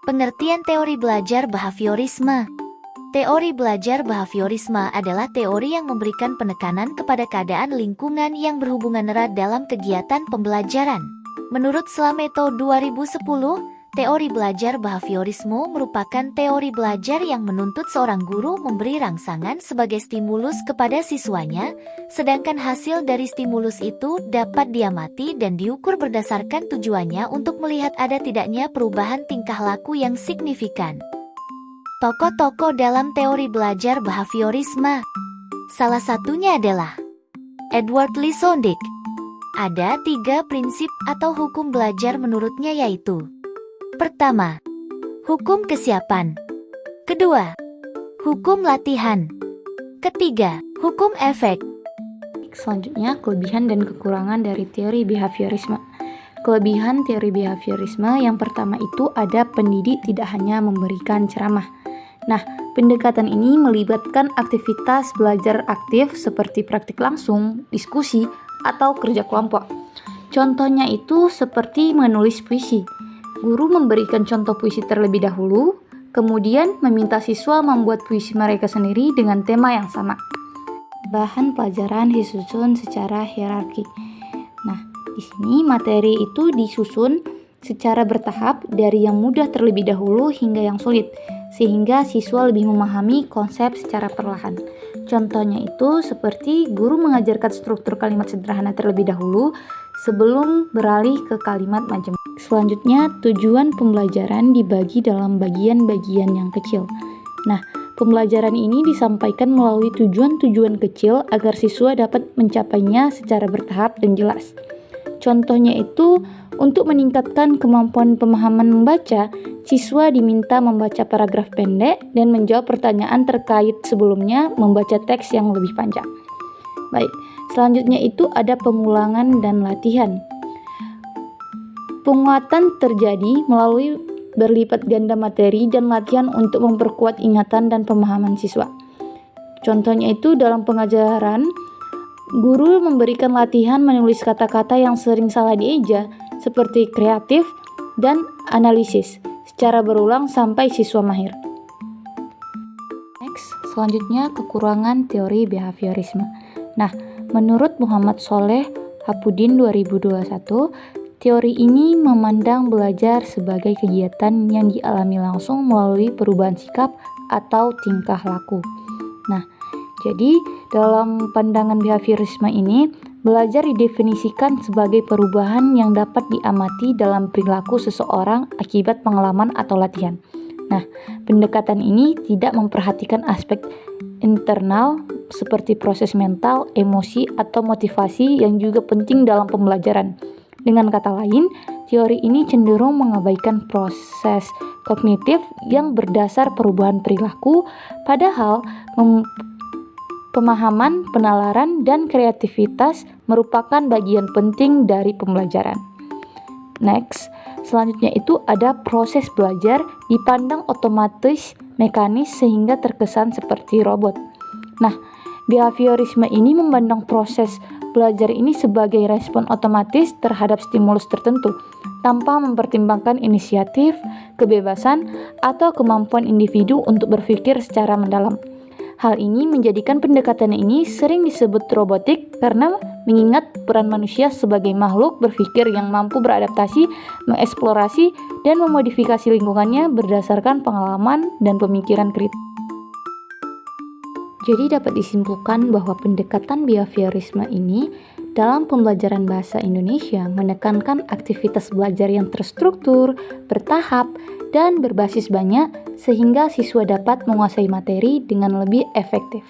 Pengertian teori belajar behaviorisme. Teori belajar behaviorisme adalah teori yang memberikan penekanan kepada keadaan lingkungan yang berhubungan erat dalam kegiatan pembelajaran. Menurut Slameto 2010, teori belajar behaviorisme merupakan teori belajar yang menuntut seorang guru memberi rangsangan sebagai stimulus kepada siswanya, sedangkan hasil dari stimulus itu dapat diamati dan diukur berdasarkan tujuannya untuk melihat ada tidaknya perubahan tingkah laku yang signifikan. Tokoh-tokoh dalam teori belajar behaviorisme. Salah satunya adalah Edward Lee Sondick. Ada 3 prinsip atau hukum belajar menurutnya, yaitu: pertama, hukum kesiapan. Kedua, hukum latihan. Ketiga, hukum efek. Selanjutnya, kelebihan dan kekurangan dari teori behaviorisme. Kelebihan teori behaviorisme yang pertama itu ada pendidik tidak hanya memberikan ceramah. Nah, pendekatan ini melibatkan aktivitas belajar aktif seperti praktik langsung, diskusi, atau kerja kelompok. Contohnya itu seperti menulis puisi. Guru memberikan contoh puisi terlebih dahulu, kemudian meminta siswa membuat puisi mereka sendiri dengan tema yang sama. Bahan pelajaran disusun secara hierarki. Nah, di sini materi itu disusun secara bertahap dari yang mudah terlebih dahulu hingga yang sulit, sehingga siswa lebih memahami konsep secara perlahan. Contohnya itu seperti guru mengajarkan struktur kalimat sederhana terlebih dahulu sebelum beralih ke kalimat macam. Selanjutnya, tujuan pembelajaran dibagi dalam bagian-bagian yang kecil. Nah, pembelajaran ini disampaikan melalui tujuan-tujuan kecil agar siswa dapat mencapainya secara bertahap dan jelas. Contohnya itu, untuk meningkatkan kemampuan pemahaman membaca, siswa diminta membaca paragraf pendek dan menjawab pertanyaan terkait sebelumnya membaca teks yang lebih panjang. Baik, selanjutnya itu ada pengulangan dan latihan. Penguatan terjadi melalui berlipat ganda materi dan latihan untuk memperkuat ingatan dan pemahaman siswa. Contohnya itu dalam pengajaran, guru memberikan latihan menulis kata-kata yang sering salah dieja, seperti kreatif dan analisis, secara berulang sampai siswa mahir. Next, selanjutnya kekurangan teori behaviorisme. Nah, menurut Muhammad Soleh Hapudin 2021, teori ini memandang belajar sebagai kegiatan yang dialami langsung melalui perubahan sikap atau tingkah laku. Nah, jadi dalam pandangan behaviorisme ini, belajar didefinisikan sebagai perubahan yang dapat diamati dalam perilaku seseorang akibat pengalaman atau latihan. Nah, pendekatan ini tidak memperhatikan aspek internal seperti proses mental, emosi, atau motivasi yang juga penting dalam pembelajaran. Dengan kata lain, teori ini cenderung mengabaikan proses kognitif yang berdasar perubahan perilaku, padahal pemahaman, penalaran, dan kreativitas merupakan bagian penting dari pembelajaran. Next, selanjutnya itu ada proses belajar dipandang otomatis, mekanis sehingga terkesan seperti robot. Nah, behaviorisme ini memandang proses belajar ini sebagai respon otomatis terhadap stimulus tertentu, tanpa mempertimbangkan inisiatif, kebebasan, atau kemampuan individu untuk berpikir secara mendalam. Hal ini menjadikan pendekatan ini sering disebut robotik karena mengingat peran manusia sebagai makhluk berpikir yang mampu beradaptasi, mengeksplorasi, dan memodifikasi lingkungannya berdasarkan pengalaman dan pemikiran kritis. Jadi dapat disimpulkan bahwa pendekatan behaviorisme ini dalam pembelajaran bahasa Indonesia menekankan aktivitas belajar yang terstruktur, bertahap, dan berbasis banyak sehingga siswa dapat menguasai materi dengan lebih efektif.